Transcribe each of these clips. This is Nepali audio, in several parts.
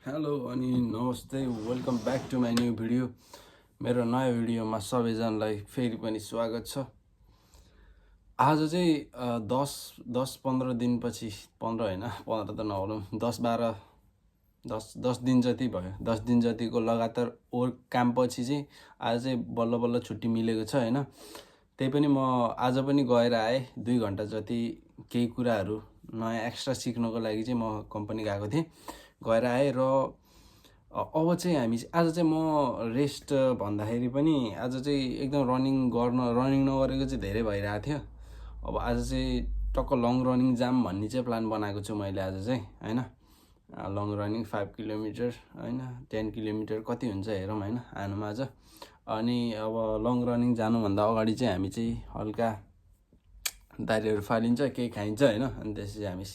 हेलो अनि नमस्ते welcome back to my new video. मेरो नयाँ भिडियोमा सबैजनालाई फेरि पनि स्वागत छ। आज चाहिँ 10-15 दिनपछि 15 होइन 15 त नहोला 10 दिन जति भयो। 10 दिन जतिको लगातार कामपछि चाहिँ आज चाहिँ बल्ल बल्ल छुट्टी मिलेको छ होइन। त्यही पनि म आज पनि गएर आएँ 2 घन्टा जति केही कुराहरू नयाँ एक्स्ट्रा सिक्नको लागि चाहिँ म कम्पनी गएको थिएँ। गएर आएँ र अब चाहिँ हामी आज चाहिँ म रेस्ट भन्दाखेरि पनि आज चाहिँ एकदम रनिङ नगरेको चाहिँ धेरै भइरहेको थियो। अब आज चाहिँ टक्क लङ रनिङ जाम भन्ने चाहिँ प्लान बनाएको छु मैले आज चाहिँ होइन। लङ रनिङ 5 किलोमिटर होइन 10 किलोमिटर कति हुन्छ हेरौँ होइन आनुमा आज। अनि अब लङ रनिङ जानुभन्दा अगाडि चाहिँ हामी चाहिँ हल्का दारीहरू फालिन्छ केही खाइन्छ होइन। अनि त्यसपछि हामी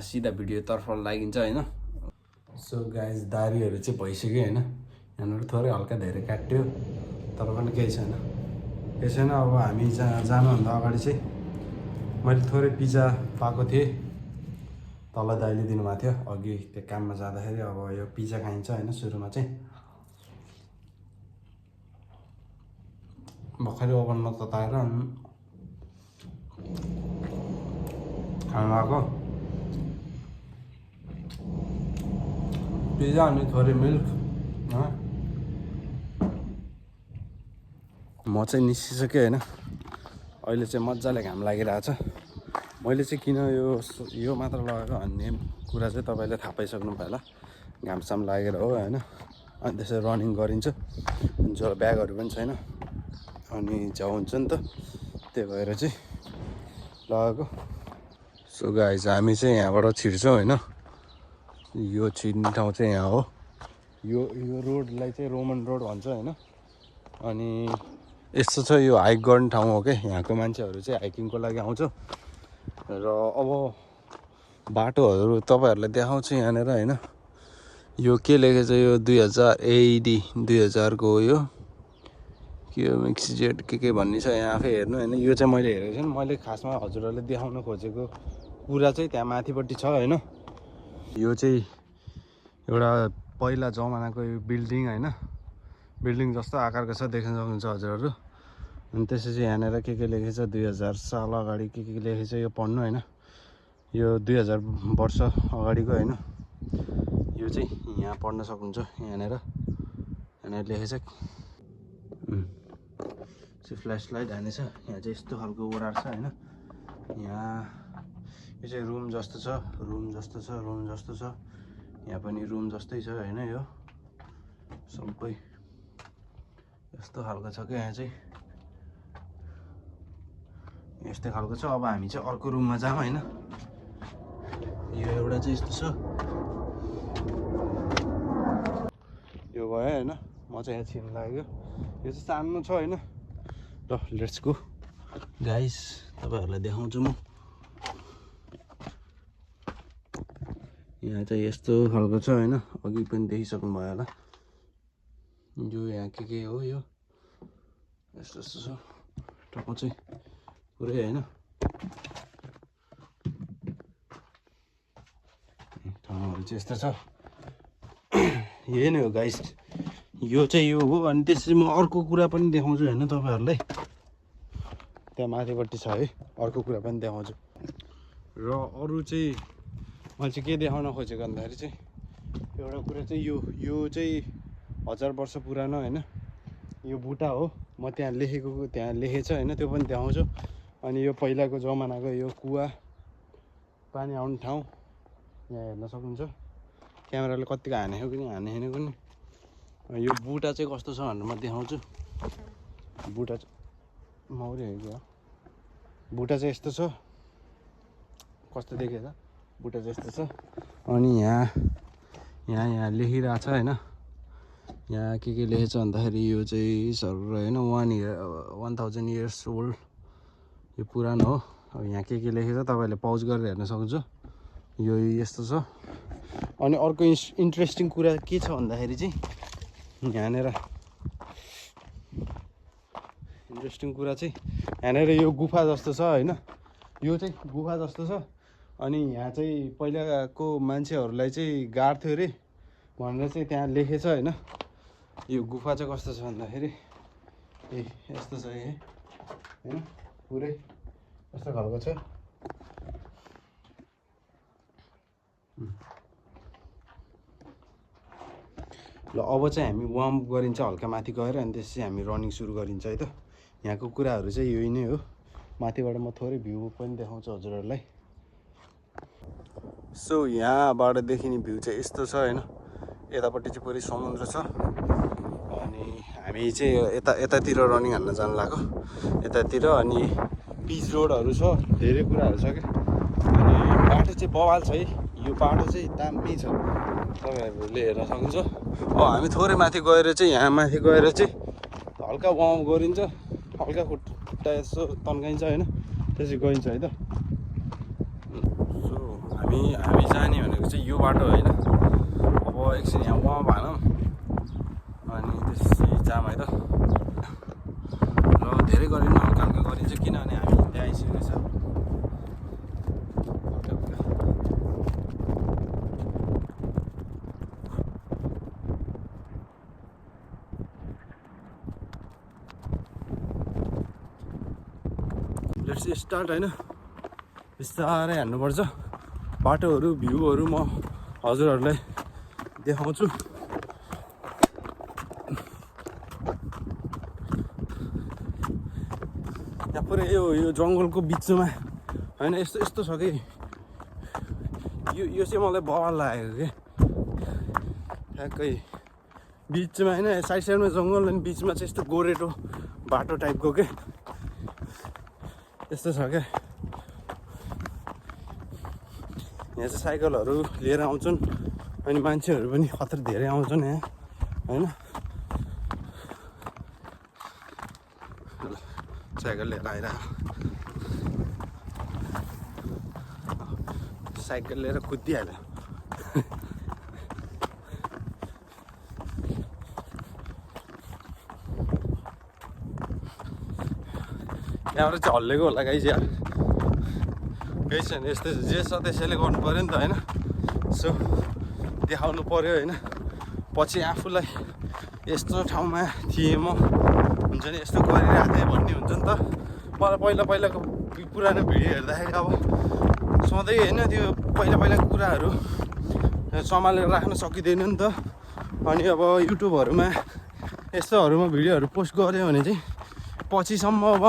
सिधा भिडियोतर्फ लागिन्छ होइन। सो गाइज दारीहरू चाहिँ भइसक्यो होइन। यहाँनिर थोरै हल्का धेरै काट्यो तर पनि केही छैन। अब हामी जानुभन्दा अगाडि चाहिँ मैले थोरै पिज्जा पाएको थिएँ। तल दाइले दिनुभएको थियो अघि त्यो काममा जाँदाखेरि। अब यो पिज्जा खाइन्छ होइन। सुरुमा चाहिँ भर्खरै ओभनमा तताएर खानु भएको पिज्जा अनि थोरै मिल्क। म चाहिँ निस्किसकेँ होइन। अहिले चाहिँ मजाले घाम लागिरहेछ। मैले चाहिँ किन यो मात्र लगाएको भन्ने कुरा चाहिँ तपाईँले थाहा पाइसक्नु भयो होला। घामसाम लागेर हो होइन। अनि त्यसरी रनिङ गरिन्छ जो ब्यागहरू पनि छैन अनि झ्याउ हुन्छ नि त त्यही भएर चाहिँ लगाएको। सो गाइज हामी चाहिँ यहाँबाट छिर्छौँ होइन। यो छिर्ने ठाउँ चाहिँ यहाँ हो। यो रोडलाई चाहिँ रोमन रोड भन्छ होइन। अनि यस्तो छ यो हाइक गर्ने ठाउँ हो क्या। यहाँको मान्छेहरू चाहिँ हाइकिङको लागि आउँछ। र अब बाटोहरू तपाईँहरूलाई देखाउँछु यहाँनिर होइन। यो के लेखेको छ यो 2000 को हो यो के हो मिक्सिजेट के भन्ने छ यहाँ आफै हेर्नु होइन। यो चाहिँ मैले हेरेको छैन। मैले खासमा हजुरहरूले देखाउन खोजेको कुरा चाहिँ त्यहाँ माथिपट्टि छ होइन। यो चाहिँ एउटा पहिला जमानाको यो बिल्डिङ होइन। बिल्डिङ जस्तो आकारको छ देख्न सक्नुहुन्छ हजुरहरू। अनि त्यसपछि यहाँनिर के लेखेको छ 2000 साल अगाडि के लेखेको छ यो पढ्नु होइन। यो 2000 वर्ष अगाडिको होइन। यो चाहिँ यहाँ पढ्न सक्नुहुन्छ यहाँनिर लेखेको छ। फ्ल्यास लाइट हानेछ यहाँ चाहिँ यस्तो खालको ओडार छ होइन। यहाँ यो चाहिँ रुम जस्तो छ। यहाँ पनि रुम जस्तै छ होइन। यो सबै यस्तो खालको छ क्या। यहाँ चाहिँ यस्तै खालको छ। अब हामी चाहिँ अर्को रुममा जाऊँ होइन। यो एउटा चाहिँ यस्तो छ। यो भयो होइन। म चाहिँ यहाँ छिर्न लाग्यो। यो चाहिँ सानो छ होइन। ल लेट्स गो गाइस तपाईँहरूलाई देखाउँछु म। यहाँ चाहिँ यस्तो खालको छ होइन। अघि पनि देखिसक्नु भयो होला। यो यहाँ के हो यो यस्तो छ ठाउँ चाहिँ पुरै होइन। ठाउँहरू चाहिँ यस्तो छ। यही नै हो गाइस। यो चाहिँ यो हो। अनि त्यसपछि म अर्को कुरा पनि देखाउँछु होइन तपाईँहरूलाई। त्यहाँ माथिपट्टि छ है अर्को कुरा पनि देखाउँछु। र अरू चाहिँ मैले चाहिँ के देखाउन खोजेको भन्दाखेरि चाहिँ एउटा कुरा चाहिँ यो चाहिँ 1000 वर्ष पुरानो होइन। यो बुट्टा हो। म त्यहाँ लेखेको छ होइन त्यो पनि देखाउँछु। अनि यो पहिलाको जमानाको यो कुवा पानी आउने ठाउँ यहाँ हेर्न सक्नुहुन्छ। क्यामेराले कत्तिको हानेको कि हानेको नि। यो बुट्टा चाहिँ कस्तो छ भनेर म देखाउँछु। बुट्टा मौरी हो क्या। बुट्टा चाहिँ यस्तो छ कस्तो देखेछ। बुट्टा चाहिँ यस्तो छ। अनि यहाँ लेखिरहेको छ होइन। यहाँ के लेखेछ भन्दाखेरि यो चाहिँ सर होइन 1000 इयर्स ओल्ड यो पुरानो हो। अब यहाँ के लेखेछ तपाईँहरूले पज गरेर हेर्न सक्नुहुन्छ। यो यस्तो छ। अनि अर्को इन्ट्रेस्टिङ कुरा के छ भन्दाखेरि चाहिँ यहाँनिर इन्ट्रेस्टिङ कुरा चाहिँ यहाँनिर यो गुफा जस्तो छ होइन। यो चाहिँ गुफा जस्तो छ। अनि यहाँ चाहिँ पहिलाको मान्छेहरूलाई चाहिँ गाड्थ्यो अरे भनेर चाहिँ त्यहाँ लेखेछ होइन। यो गुफा चाहिँ कस्तो छ भन्दाखेरि यस्तो छ होइन, पुरै यस्तो खालको छ। ल अब चाहिँ हामी वार्म अप गरिन्छ हल्का माथि गएर, अनि त्यसपछि हामी रनिङ सुरु गरिन्छ है त। यहाँको कुराहरू चाहिँ यही नै हो। माथिबाट म थोरै भ्यू पनि देखाउँछु हजुरहरूलाई। सो यहाँबाट देखिने भ्यू चाहिँ यस्तो छ होइन। यतापट्टि चाहिँ पुरै समुद्र छ, अनि हामी चाहिँ यतातिर रनिङ हान्न जानु लाग्यो यतातिर। अनि पिच रोडहरू छ, धेरै कुराहरू छ क्या। अनि बाटो चाहिँ बवाल छ है, यो बाटो चाहिँ दामी छ, तपाईँहरूले हेर्न सक्नुहुन्छ। हामी थोरै माथि गएर चाहिँ यहाँ माथि गएर चाहिँ हल्का वार्म गरिन्छ, हल्का खुट्टा यसो तन्काइन्छ होइन, त्यसै गइन्छ है त। सो हामी जाने भनेको चाहिँ यो बाटो होइन। अब एकछिन यहाँ वार्म हानौँ अनि त्यसपछि जाम है त। र धेरै गरिन्न, हल्का हल्का गरिन्छ किनभने हामी हिँड्दै आइसकेको छ। लेट्स स्टार्ट होइन, बिस्तारै हान्नुपर्छ। बाटोहरू भ्यूहरू म हजुरहरूलाई देखाउँछु। यहाँ पुरै यो जङ्गलको बिचमा होइन, यस्तो छ कि यो चाहिँ मलाई बवाल लागेको कि ठ्याक्कै बिचमा होइन, साइड साइडमा जङ्गल अनि बिचमा चाहिँ यस्तो गोरेटो बाटो टाइपको के यस्तो छ क्या। यहाँ चाहिँ साइकलहरू लिएर आउँछन् अनि मान्छेहरू पनि खतरा धेरै आउँछन् यहाँ होइन। साइकल लिएर आइरहेको, साइकल लिएर कुदिहाल्यो। यहाँबाट चाहिँ हल्लेको होला गाइस यार, केही छैन, यस्तै जे छ त्यसैले गर्नु पऱ्यो नि त होइन। सो देखाउनु पऱ्यो होइन, पछि आफूलाई यस्तो ठाउँमा थिएँ म, हुन्छ नि यस्तो गरिरहेको थिएँ भन्ने हुन्छ नि त। मलाई पहिलाको पुरानो भिडियो हेर्दाखेरि अब सधैँ होइन त्यो पहिलाको कुराहरू सम्हालेर राख्न सकिँदैन नि त। अनि अब युट्युबहरूमा यस्तोहरूमा भिडियोहरू पोस्ट गऱ्यो भने चाहिँ पछिसम्म अब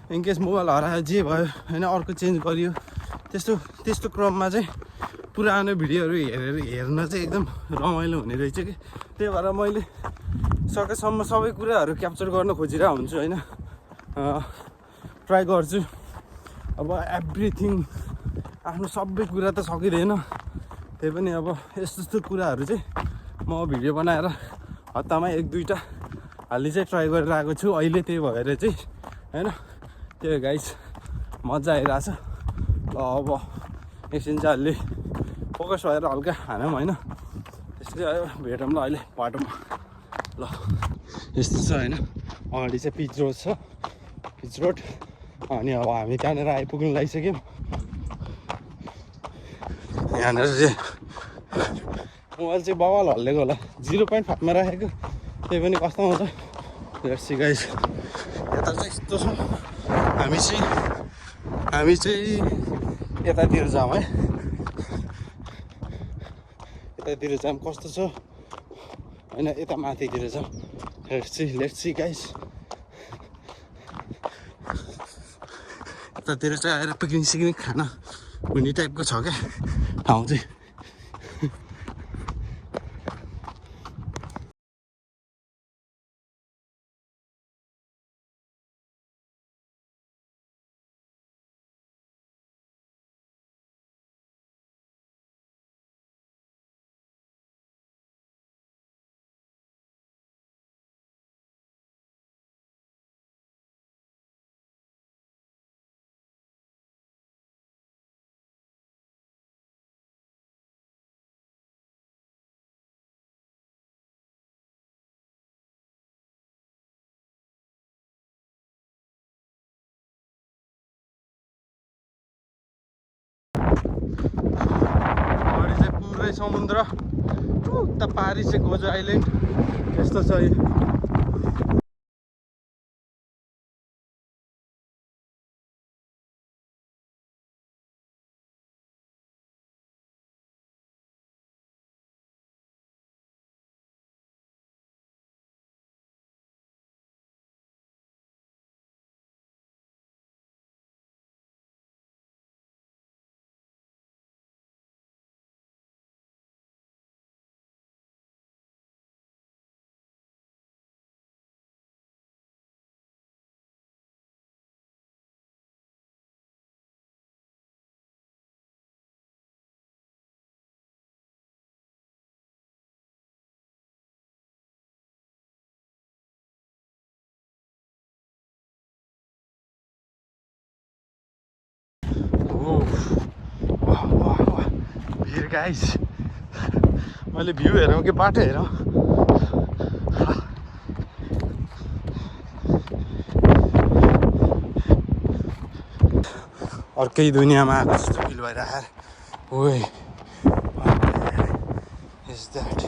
इनकेस मोबाइल हरायो जे भयो होइन, अर्को चेन्ज गरियो, त्यस्तो क्रममा चाहिँ पुरानो भिडियोहरू हेर्न चाहिँ एकदम रमाइलो हुने रहेछ कि। त्यही भएर मैले सकेसम्म सबै कुराहरू क्याप्चर गर्न खोजिरहेको हुन्छु होइन, ट्राई गर्छु। अब एभ्रिथिङ आफ्नो सबै कुरा त सकिँदैन, त्यही पनि अब यस्तो कुराहरू चाहिँ म भिडियो बनाएर हप्तामा 1-2टा हालि चाहिँ ट्राई गरेर आएको छु अहिले। त्यही भएर चाहिँ होइन, त्यो गाइस मजा आइरहेछ। ल अब एकछिन चाहिँ अलि फोकस भएर हल्का हानौँ होइन, त्यसै भेटौँ ल अहिले बाटोमा। ल यस्तो छ होइन, अगाडि चाहिँ पिच रोड छ, पिच रोड। अनि अब हामी त्यहाँनिर आइपुग्नु लागिसक्यौँ। यहाँनिर चाहिँ मोबाइल चाहिँ बवाल हल्लेको होला, 0.5मा राखेको, त्यही पनि कस्तो आउँछ हेर्छु गाइस। यता चाहिँ यस्तो छ, हामी चाहिँ यतातिर जाऊँ है, यतातिर जाऊँ कस्तो छ होइन, यता माथितिर जाऊँ। Let's see guys. यतातिर चाहिँ आएर पिकनिक खान हुने टाइपको छ क्या ठाउँ चाहिँ। पुरै समुद्र उता पारी चाहिँ गोजो आइल्यान्ड यस्तो छ यो। वाह वाह वाह भिर गाइस मैले भ्यू हेरौँ कि बाटो हेरौँ अर्कै दुनियाँमा आएको जस्तो फिल भइरहेको ओइ इज द्याट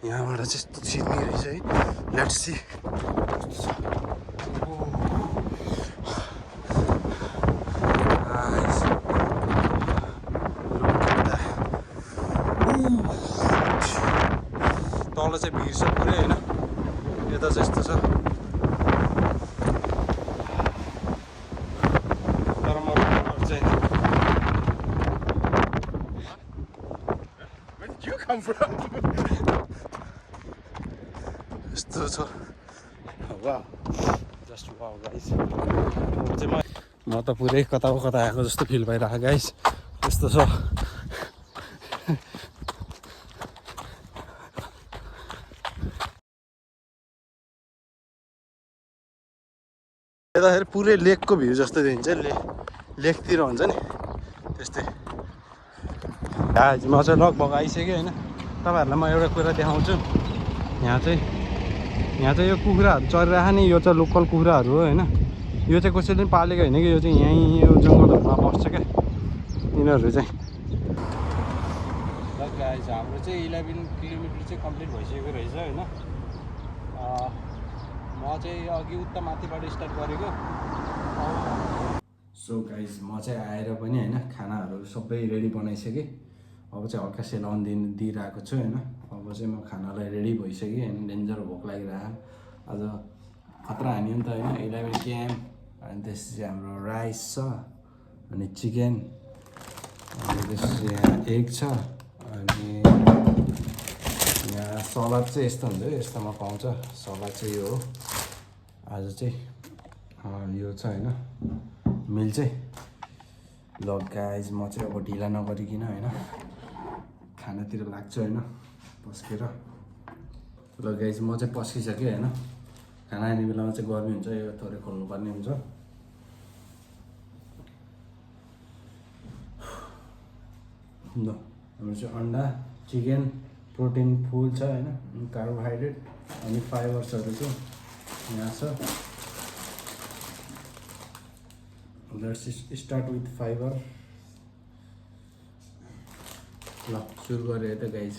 यहाँबाट चाहिँ यस्तो छिर्ने रहेछ है लेट्स सी तल चाहिँ भिर छ पुरै होइन यता चाहिँ यस्तो छ तर म चाहिँ यस्तो छ वाउ जस्ट वाउ गाइस म त पुरै कता कता आएको जस्तो फिल भइरहेको गाइस यस्तो छ यताखेरि पुरै लेकको भ्यू जस्तो देखिन्छ लेकतिर हुन्छ नि त्यस्तै म चाहिँ लगभग आइसकेँ होइन तपाईँहरूलाई म एउटा कुरा देखाउँछु यहाँ चाहिँ यो कुखुराहरू चरिरहेको नि यो चाहिँ लोकल कुखुराहरू हो होइन यो चाहिँ कसैले पनि पालेको होइन कि यो चाहिँ यहीँ यो जङ्गलहरूमा बस्छ क्या यिनीहरू चाहिँ गाइस हाम्रो चाहिँ 11 किलोमिटर चाहिँ कम्प्लिट भइसकेको रहेछ होइन म चाहिँ अघि उता माथिबाट स्टार्ट गरेको सो गाइस म चाहिँ आएर पनि होइन खानाहरू सबै रेडी बनाइसकेँ अब चाहिँ हल्का सेलाउन दिइरहेको छु होइन अब चाहिँ म खानालाई रेडी भइसकेँ होइन डेन्जर भोक लागिरहेको आज खतरा हान्यो नि त होइन 11 km अनि त्यसपछि हाम्रो राइस छ अनि चिकन अनि त्यसपछि यहाँ एग छ अनि यहाँ सलाद चाहिँ यस्तो हुन्छ है यस्तोमा पाउँछ सलाद चाहिँ यो हो आज चाहिँ यो छ होइन मिल चाहिँ ल गाइज म चाहिँ अब ढिला नगरिकन होइन खानातिर लाग्छु होइन पस्केर ल गाइज म चाहिँ पस्किसकेँ होइन खाना आउने बेलामा चाहिँ गर्मी हुन्छ यो थोरै खोल्नुपर्ने हुन्छ ल हाम्रो चाहिँ अन्डा चिकन प्रोटिन फुल छ होइन कार्बोहाइड्रेट अनि फाइबर्सहरू चाहिँ यहाँ छ लेट्स स्टार्ट विथ फाइबर ल सुरु गरेँ त गाइज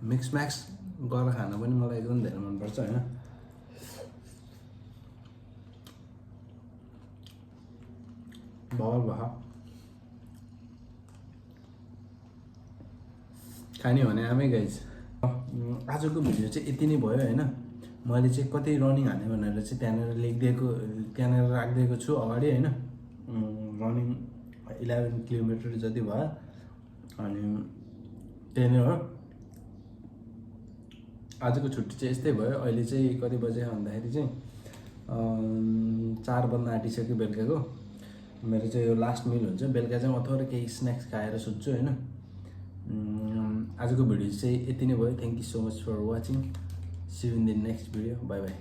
मिक्स म्याक्स गरेर खान पनि मलाई एकदम धेरै मनपर्छ होइन भर भए खाने भने आमै गाइज आजको भिडियो चाहिँ यति नै भयो होइन मैले चाहिँ कति रनिङ हाने भनेर चाहिँ त्यहाँनिर राखिदिएको छु अगाडि होइन रनिङ 11 किलोमिटर जति भयो अनि त्यही नै हो। आजको छुट्टी चाहिँ यस्तै भयो। अहिले चाहिँ कति बजे भन्दाखेरि चाहिँ 4 बज्न आँटिसक्यो बेलुकाको। मेरो चाहिँ यो लास्ट मिल हुन्छ। बेलुका चाहिँ म थोरै केही स्न्याक्स खाएर सुत्छु होइन। आजको भिडियो चाहिँ यति नै भयो। Thank you so much for watching. See you in the next video. Bye by.